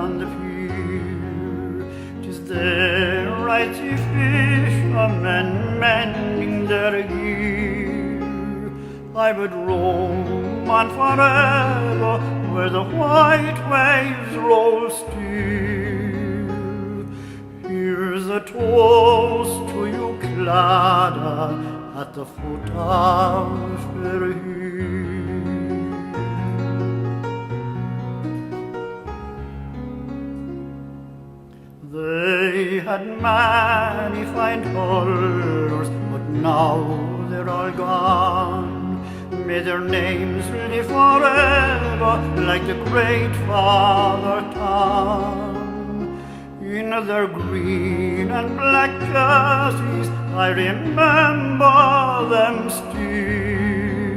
on the pier. 'Tis there I see fishermen mending their gear. I would roam on forever where the white waves roll still. Here's a toast to you, Clara, at the foot of her hill. They had many fine colours, but now they're all gone. May their names live forever like the great Father Tom. In their green and black jerseys I remember them still.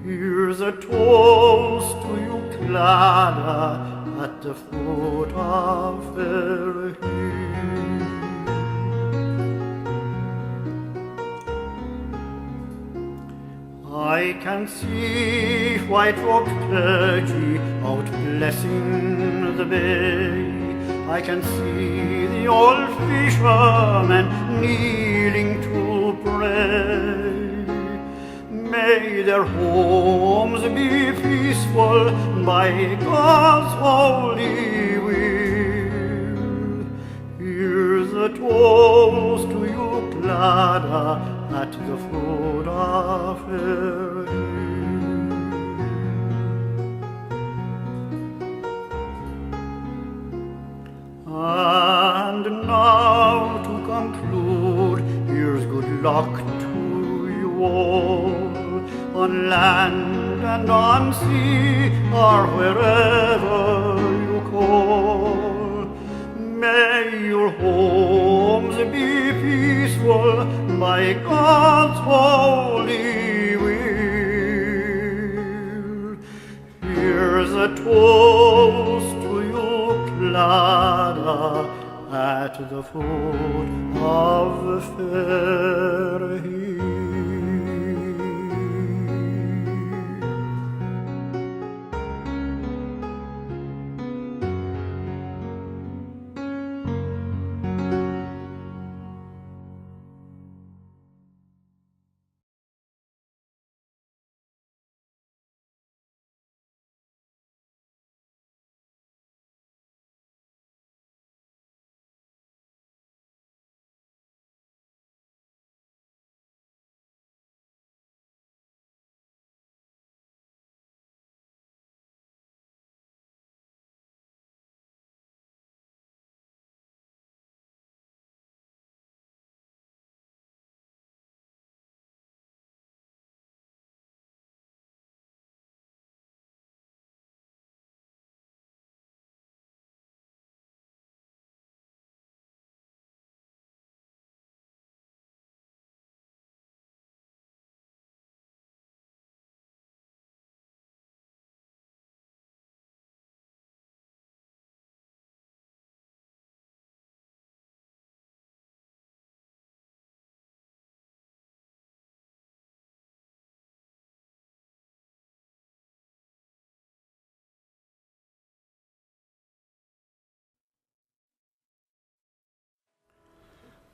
Here's a toast to you, Clara, at the foot of her hill. I can see white robed clergy out blessing the bay. I can see the old fishermen kneeling to pray. May their homes be peaceful by God's holy will. Here's a toast to you, Clara, at the foot of her hill. And now to conclude, here's good luck to you all, on land and on sea, or wherever you call. May your homes be peaceful by God's holy will. Here's a toast to you, Clara, at the foot of the fair hill.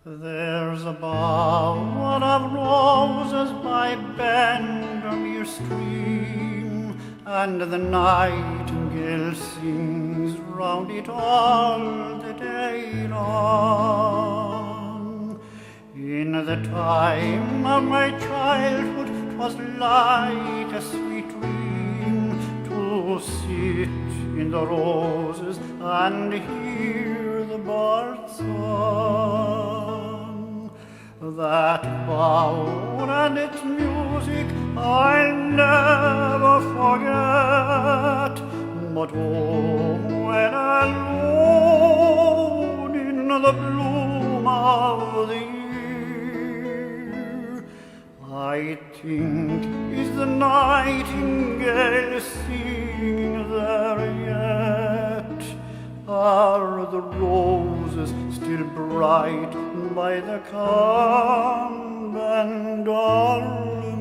There's a bower of roses by Bendermere stream, and the nightingale sings round it all the day long. In the time of my childhood 'twas like a sweet dream to sit in the roses and hear the birds song. That bower and its music I'll never forget, but oh, when alone in the bloom of the year, I think is the nightingale singing there yet? Are the roses still bright by the calm and Bendermere?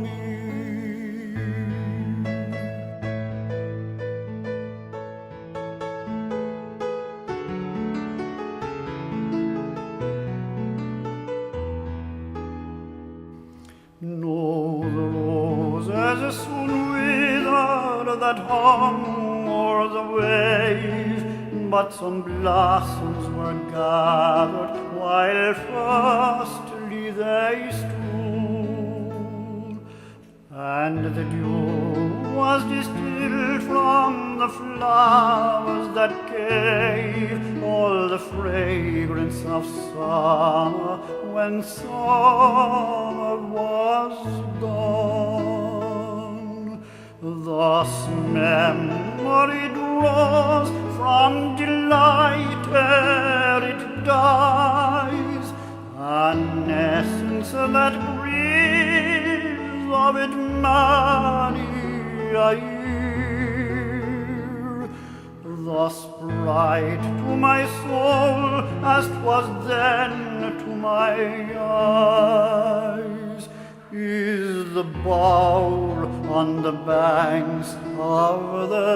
that hung o'er the wave, but some blossoms were gathered while firstly they stood, and the dew was distilled from the flowers that gave all the fragrance of summer when summer was gone. Thus memory draws from delight ere it dies, an essence that breathes of it many a year. Thus bright to my soul as 'twas then to my eyes is the bowl on the banks of the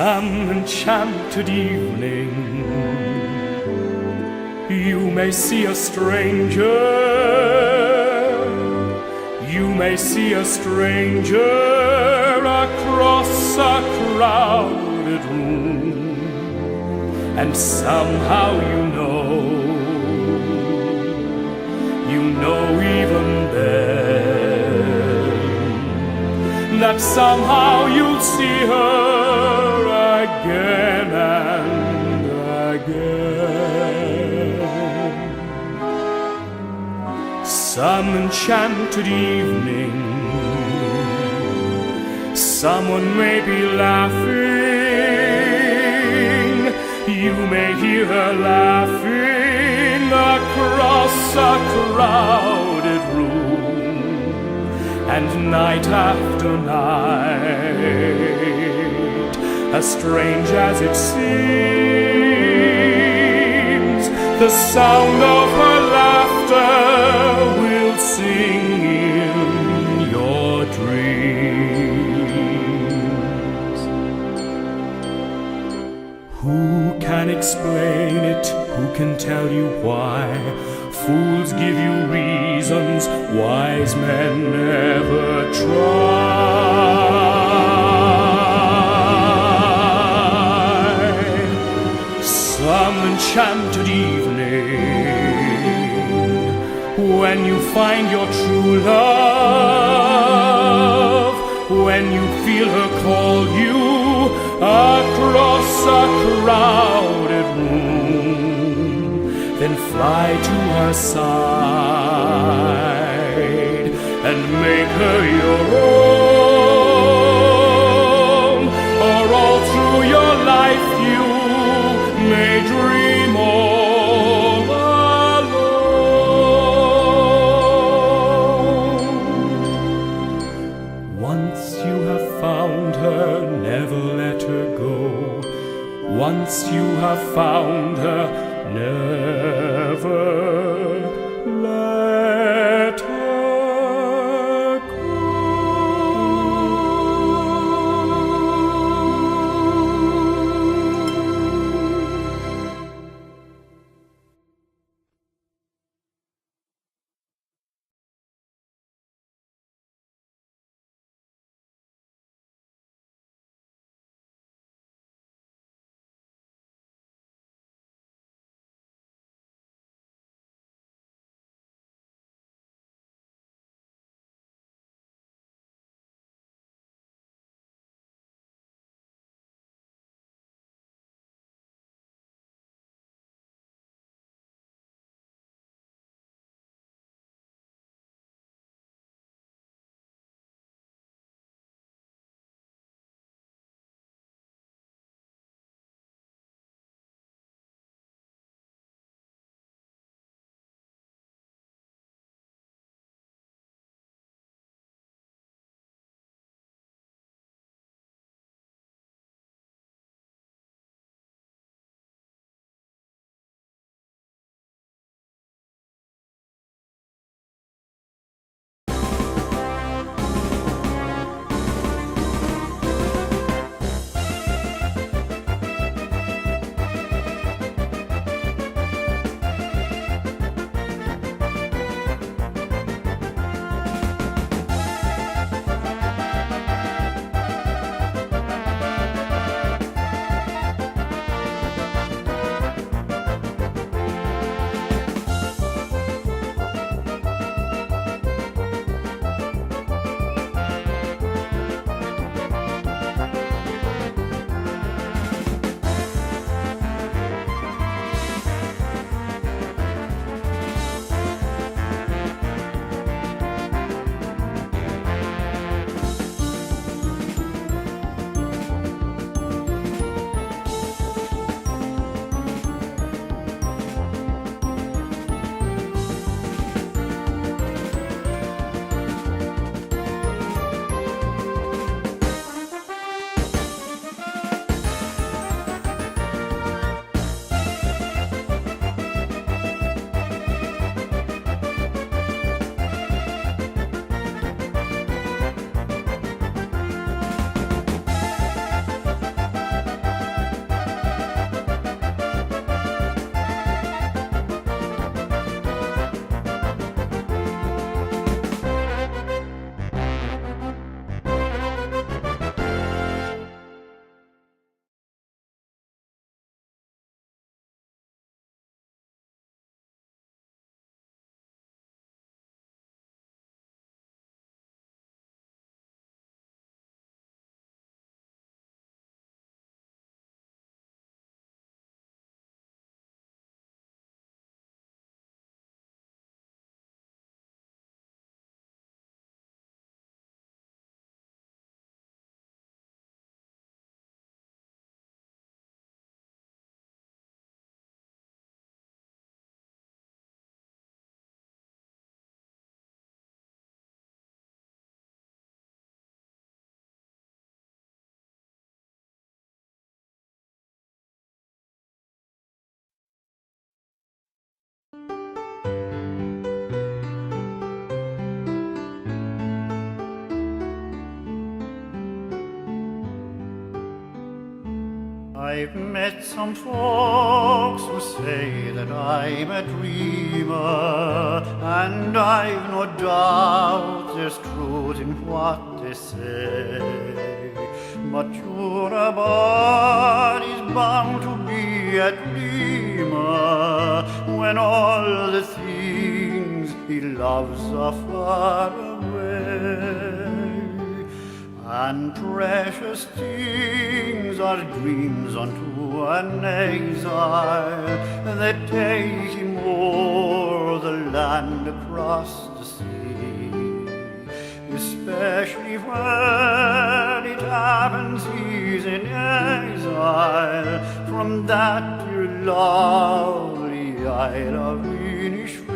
some enchanted evening, you may see a stranger, you may see a stranger across a crowded room, and somehow you know even then, that somehow you'll see her again and again. Some enchanted evening, someone may be laughing, you may hear her laughing across a crowded room, and night after night, as strange as it seems, the sound of her laughter will sing in your dreams. Who can explain it? Who can tell you why? Fools give you reasons, wise men never try. Some enchanted evening, when you find your true love, when you feel her call you across a crowded room, then fly to her side and make her your own. Or all through your life you may dream all alone. Once you have found her, never let her go. Once you have found her, never let her go. I've met some folks who say that I'm a dreamer, and I've no doubt there's truth in what they say. But sure a body's bound to be a dreamer when all the things he loves are far away. And precious things are dreams unto an exile that take him o'er the land across the sea. Especially when it happens he's in exile from that dear lovely isle of Innisfree.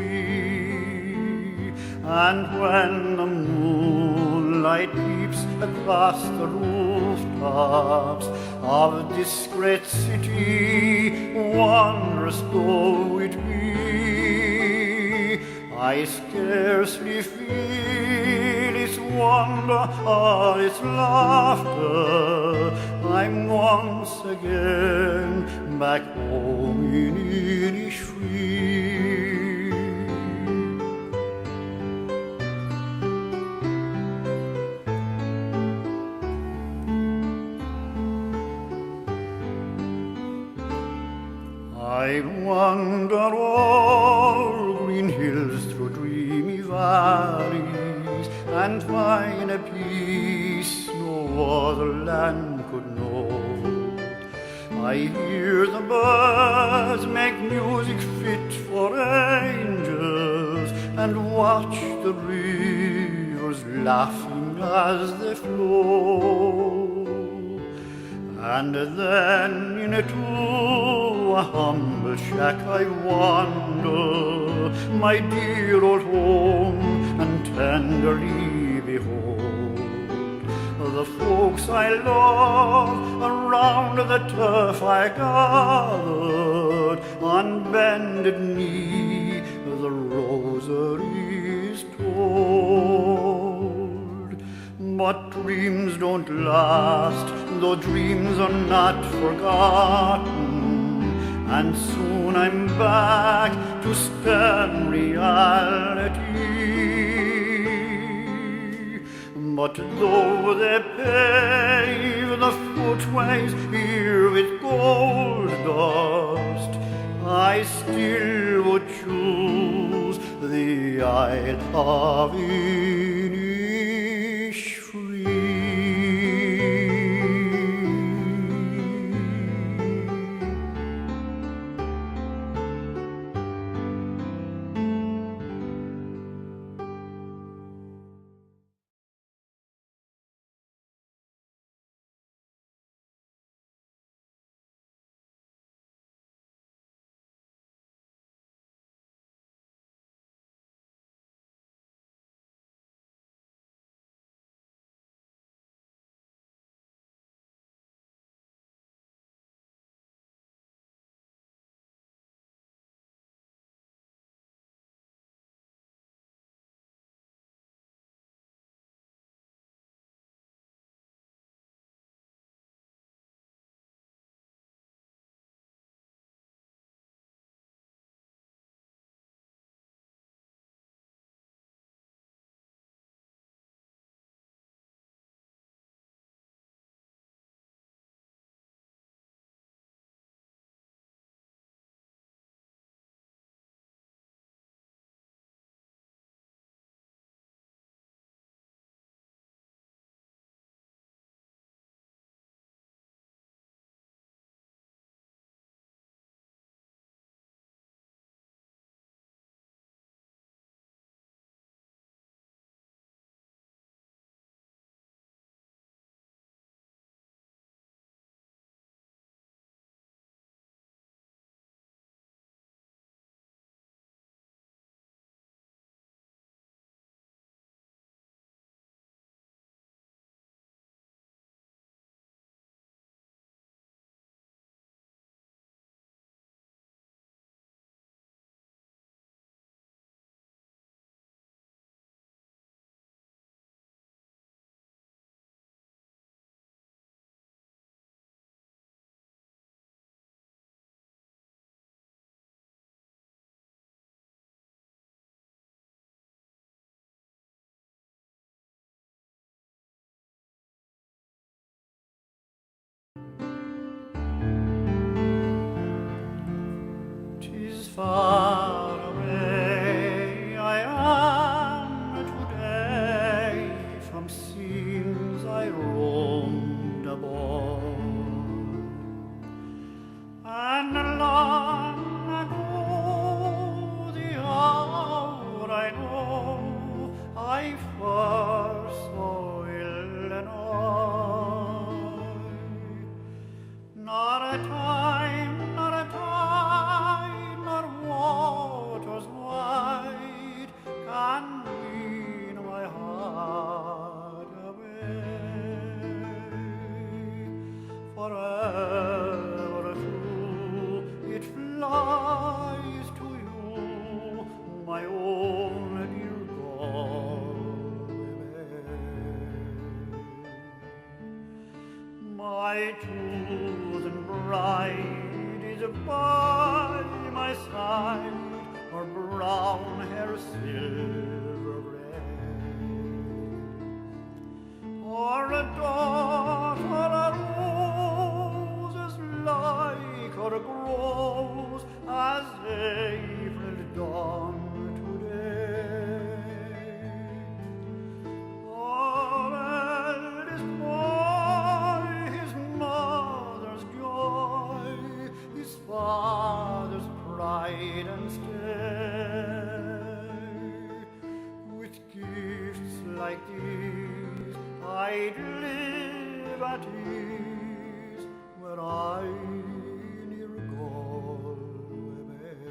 And when the moonlight peeps across the rooftops of this great city, wondrous though it be, I scarcely feel its wonder or its laughter. I'm once again back home in Innisfree. I wander all green hills through dreamy valleys and find a peace no other land could know. I hear the birds make music fit for angels and watch the rivers laughing as they flow. And then into a humble shack I wander, my dear old home, and tenderly behold the folks I love. Around the turf I gathered, on bended knee the rosary is told. But dreams don't last, though dreams are not forgotten, and soon I'm back to stern reality. But though they pave the footways here with gold dust, I still would choose the Isle of Innisfree. far away I am today from scenes I roamed above, and long ago the hour I know I first saw Illinois. Not a time, not a tide, nor waters wide can wean my heart away. Forever through it flies to you, my own dear Galway. My chosen bride is by my side, her brown hair silver gray, or a daughter of roses like her grows as April dawn today. Our eldest boy, his mother's joy, his father's pride and stay. With gifts like these, I'd live at ease where I near Galway Bay.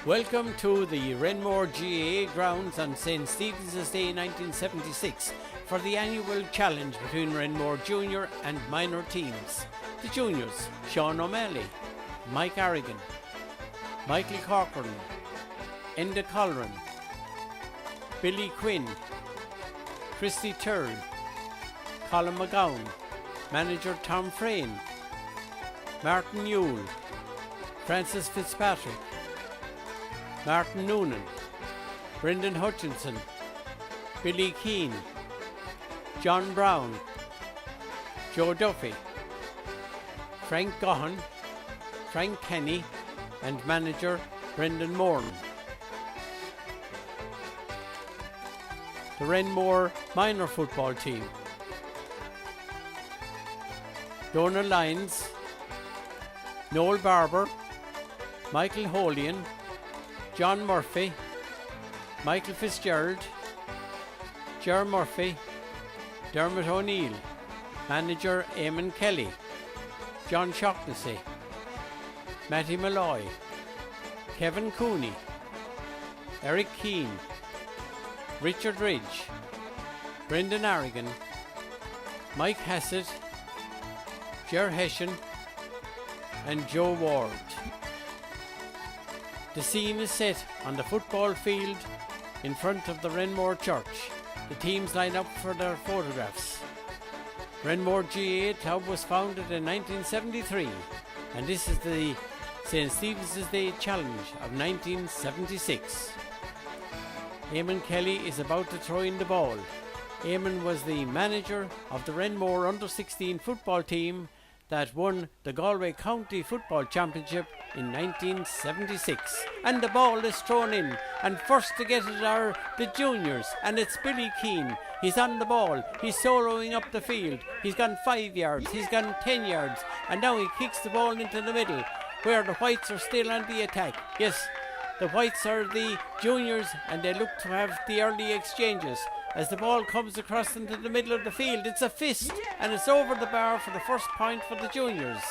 Welcome to the Renmore GAA grounds on St. Stephen's Day 1976 for the annual challenge between Renmore junior and minor teams. The juniors: Sean O'Malley, Mike Arrigan, Michael Corcoran, Enda Colleran, Billy Quinn, Christy Turl, Colin McGowan, manager Tom Frayne, Martin Newell, Francis Fitzpatrick, Martin Noonan, Brendan Hutchinson, Billy Keane, John Brown, Joe Duffy, Frank Gohan, Frank Kenny, and manager Brendan Moran. The Renmore minor football team: Donal Lyons, Noel Barber, Michael Holian, John Murphy, Michael Fitzgerald, Ger Murphy, Dermot O'Neill, manager Eamon Kelly, John Shaughnessy, Matty Malloy, Kevin Cooney, Eric Keane, Richard Ridge, Brendan Arrigan, Mike Hassett, Ger Hessian, and Joe Ward. The scene is set on the football field in front of the Renmore Church. The teams line up for their photographs. Renmore GAA Club was founded in 1973, and this is the St. Stephen's Day Challenge of 1976. Eamon Kelly is about to throw in the ball. Eamon was the manager of the Renmore under-16 football team that won the Galway County Football Championship in 1976. And the ball is thrown in, and first to get it are the juniors, and it's Billy Keane. He's on the ball, he's soloing up the field, he's gone 5 yards, he's gone 10 yards, and now he kicks the ball into the middle, where the Whites are still on the attack. Yes, the Whites are the juniors, and they look to have the early exchanges. As the ball comes across into the middle of the field, it's a fist, and it's over the bar for the first point for the juniors.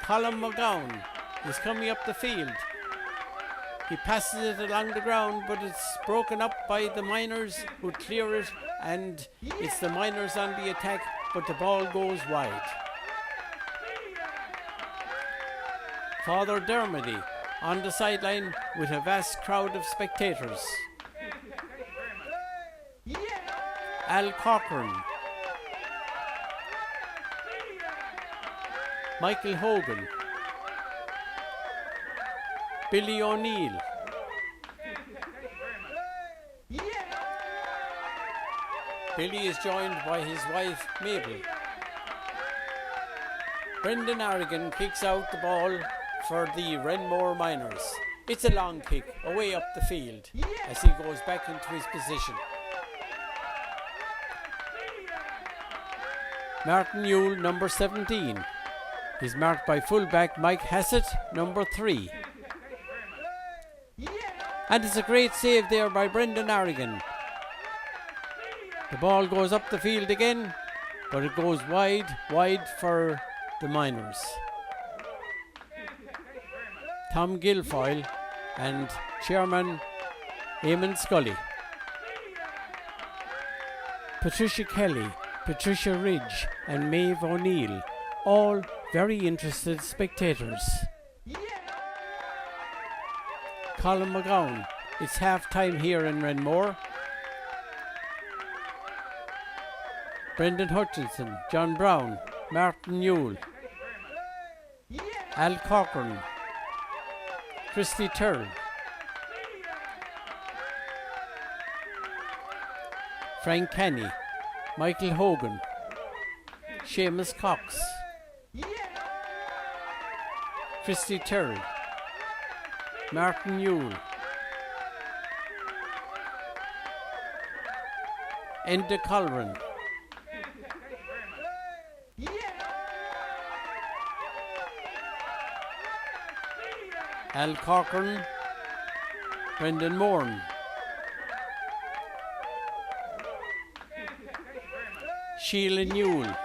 Colin McGowan is coming up the field. He passes it along the ground, but it's broken up by the minors who clear it, and it's the minors on the attack, but the ball goes wide. Father Dermody on the sideline with a vast crowd of spectators. Al Corcoran, Michael Hogan, Billy O'Neill, Billy is joined by his wife Mabel. Brendan Arrigan kicks out the ball for the Renmore Miners. It's a long kick away up the field as he goes back into his position. Martin Yule, number 17. He's marked by fullback Mike Hassett, number 3. And it's a great save there by Brendan Arrigan. The ball goes up the field again, but it goes wide for the Miners. Tom Guilfoyle and Chairman Eamon Scully. Patricia Kelly, Patricia Ridge and Maeve O'Neill, all very interested spectators. Colin McGowan, it's half time here in Renmore. Brendan Hutchinson, John Brown, Martin Yule, Al Corcoran, Christy Turl, Frank Kenny, Michael Hogan, Seamus Cox, Christy Turl, Martin Yule, Enda Colran, Al Corcoran, Brendan Moran, Sheila Newell,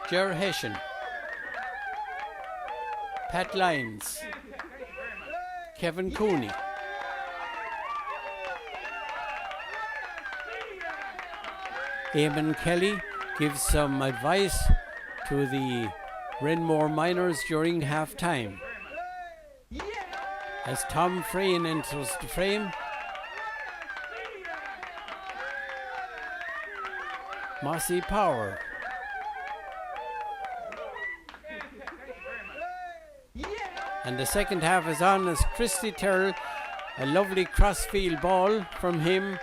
Ger Hessian, Pat Lyons, Kevin Cooney, Eamon Kelly gives some advice to the Renmore Miners during half time. As Tom Frayne enters the frame, Mossy Power, and the second half is on as Christy Turl, a lovely crossfield ball from him.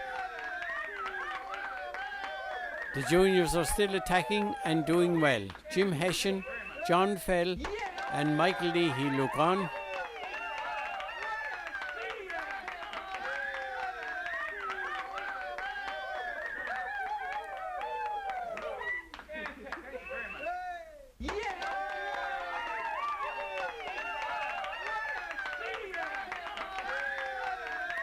The juniors are still attacking and doing well. Jim Hessian, John Fell and Michael Leahy look on.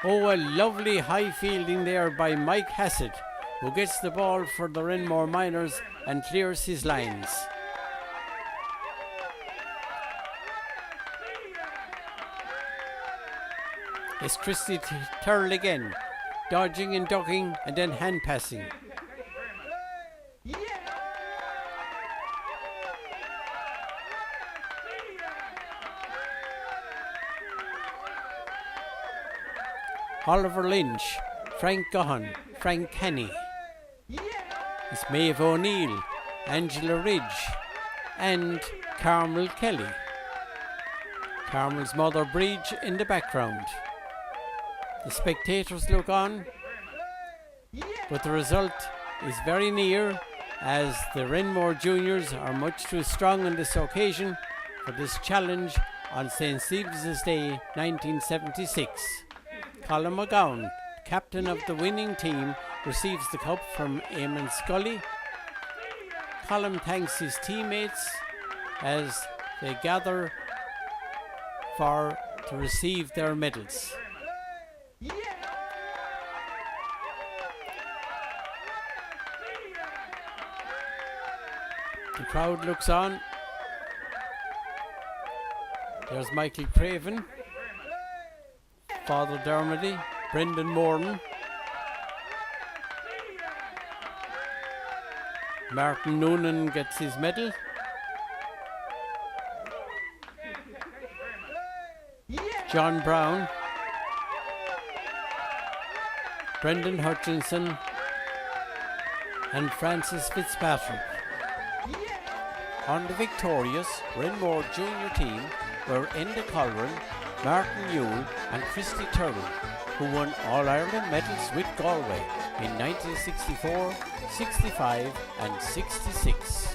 Oh, a lovely high fielding there by Mike Hassett, who gets the ball for the Renmore Miners and clears his lines. It's Christy Turl again, dodging and ducking and then hand passing. Oliver Lynch, Frank Gohan, Frank Kenny. It's Maeve O'Neill, Angela Ridge and Carmel Kelly. Carmel's mother Bridge in the background. The spectators look on, but the result is very near as the Renmore Juniors are much too strong on this occasion for this challenge on St. Stephen's Day 1976. Colin McGowan, captain of the winning team, receives the cup from Eamon Scully. Colin thanks his teammates as they gather to receive their medals. The crowd looks on. There's Michael Craven, Father Dermody, Brendan Moran, Martin Noonan gets his medal. John Brown, Brendan Hutchinson and Francis Fitzpatrick. On the victorious Renmore junior team were Enda Colran, Martin Newell and Christy Turner, who won All-Ireland medals with Galway in 1964, 65 and 66.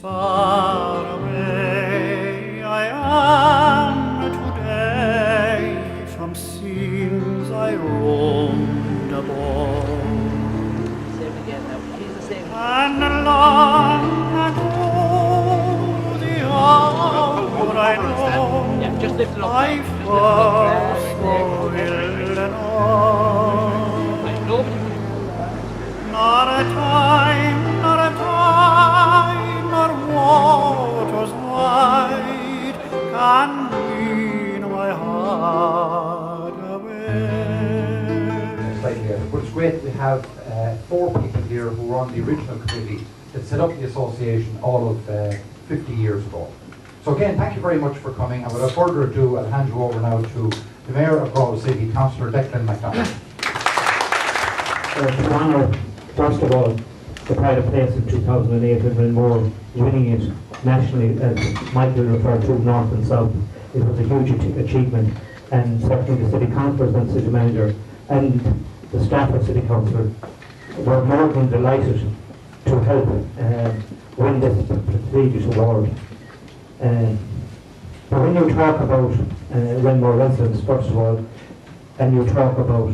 Far away I am today from scenes I roamed above, and long ago the hour I know I first saw Illinois. Not a time, nor waters wide can wean my heart away. But it's great we have 4 people here who were on the original committee that set up the association all of 50 years ago. So again, thank you very much for coming, and without further ado, I'll hand you over now to the Mayor of Galway City, Councillor Declan MacDonald. It's an honour, first of all, to pride of place in 2008 in Renmore, winning it nationally, as Michael referred to, North and South. It was a huge achievement, and certainly the City Councillors and City Manager and the staff of City Council were more than delighted to help win this prestigious award. But when you talk about Renmore residents, first of all, and you talk about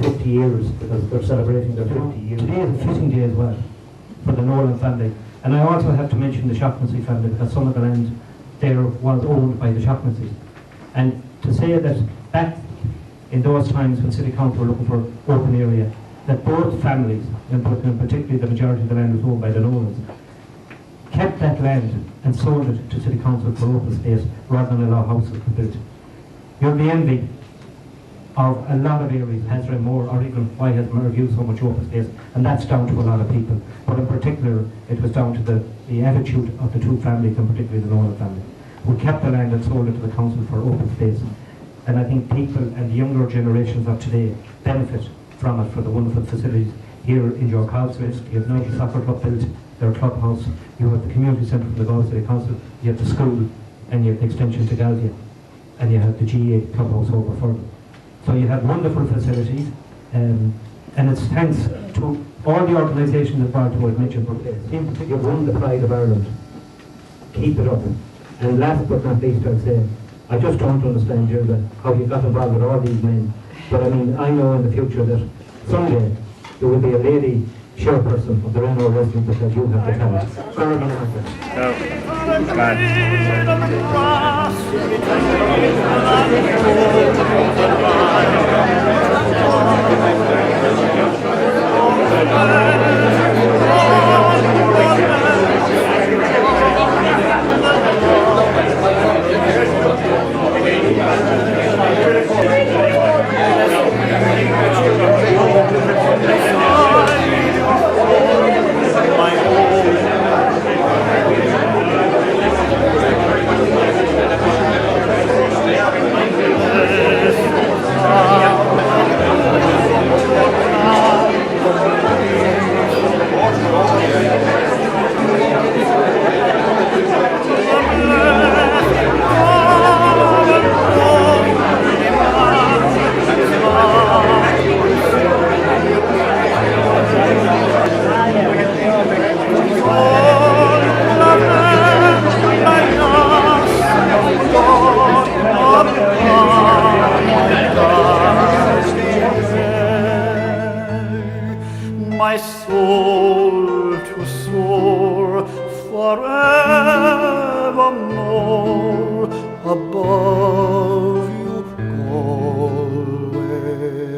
50 years, because they're celebrating their 50 years. Today is a fitting day as well for the Nolan family. And I also have to mention the Shaughnessy family, because some of the land there was owned by the Shaughnessy's. And to say that back in those times when City Council were looking for open area, that both families, and particularly the majority of the land was owned by the Nolans, kept that land and sold it to City Council for open space rather than allow houses to be built. You'll be envied of a lot of areas, has Renmore, or even why has Merview so much open space, and that's down to a lot of people. But in particular, it was down to the attitude of the two families, and particularly the Nolan family, who kept the land and sold it to the council for open space. And I think people and the younger generations of today benefit from it for the wonderful facilities here in your House. You have now the soccer club built, their clubhouse, you have the community centre from the Galway City Council, you have the school, and you have the extension to Galway, and you have the GA clubhouse over further. So you have wonderful facilities, and it's thanks to all the organisations involved who I've mentioned, but seem to have won the pride of Ireland. Keep it up. And last but not least, I'd say, I just don't understand, Gilda, how you got involved with all these men. But I mean, I know in the future that someday there will be a lady chairperson of the Renmore residents that you have to tell us. My soul to soar forevermore above you, Galway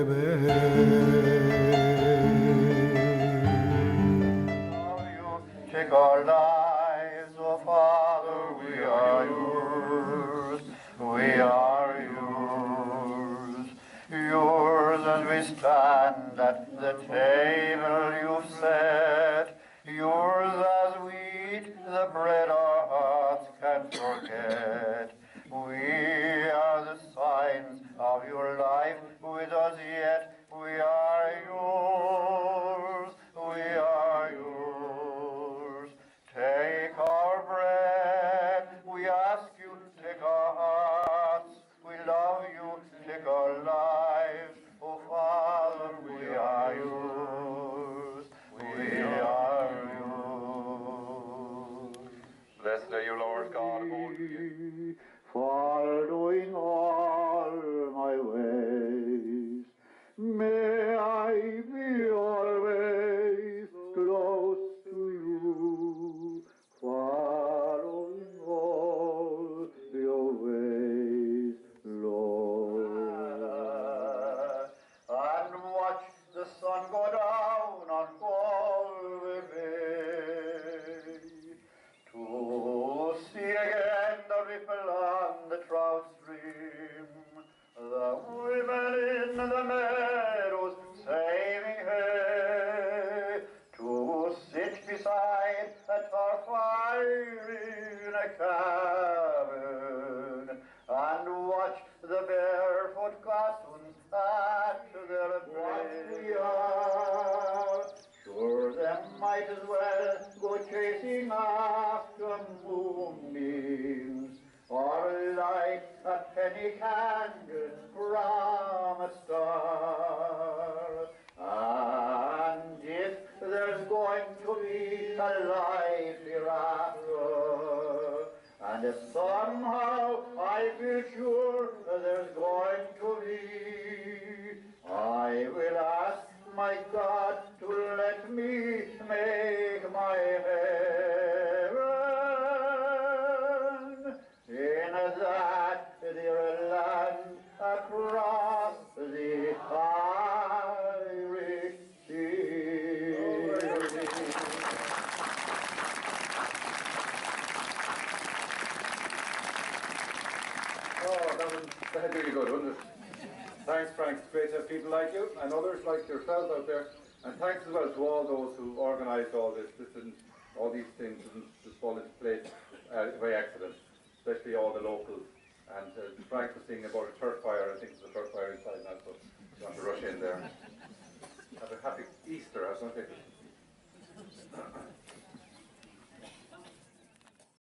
Bay. Take our lives, oh Father, we are yours, we are yours, yours as we stand at the table you've set, yours as we eat the bread our hearts can't forget. We are the signs of your life with us yet. We are yours, we are yours. Take our bread, we ask you, take our hearts. We love you, take our lives. Oh Father, we are yours, we are yours. Blessed are you, Lord God of all creation. Following all my ways, may I be always close to you, following all your ways, Lord. And watch the sun go down on Galway Bay, to see again the ripple on the trout stream, the women in the meadows saving hay, to sit beside a tar fire in a cabin and watch the barefoot glasses at their play. Sure, them might as well go chasing after moonbeams, or light a penny candle from a star. And if there's going to be a life hereafter, and if somehow I feel sure there's going to be, I will ask my God to let me make my heaven in that dear land across the Irish Sea. Oh, that had really good, wasn't it? Thanks, Frank. It's great to have people like you and others like yourself out there. And thanks as well to all those who organised all this. All these things didn't just fall into place by accident, especially all the locals. And Frank was thinking about a turf fire. I think there's a turf fire inside now, so you want to rush in there. Have a happy Easter. I was going to say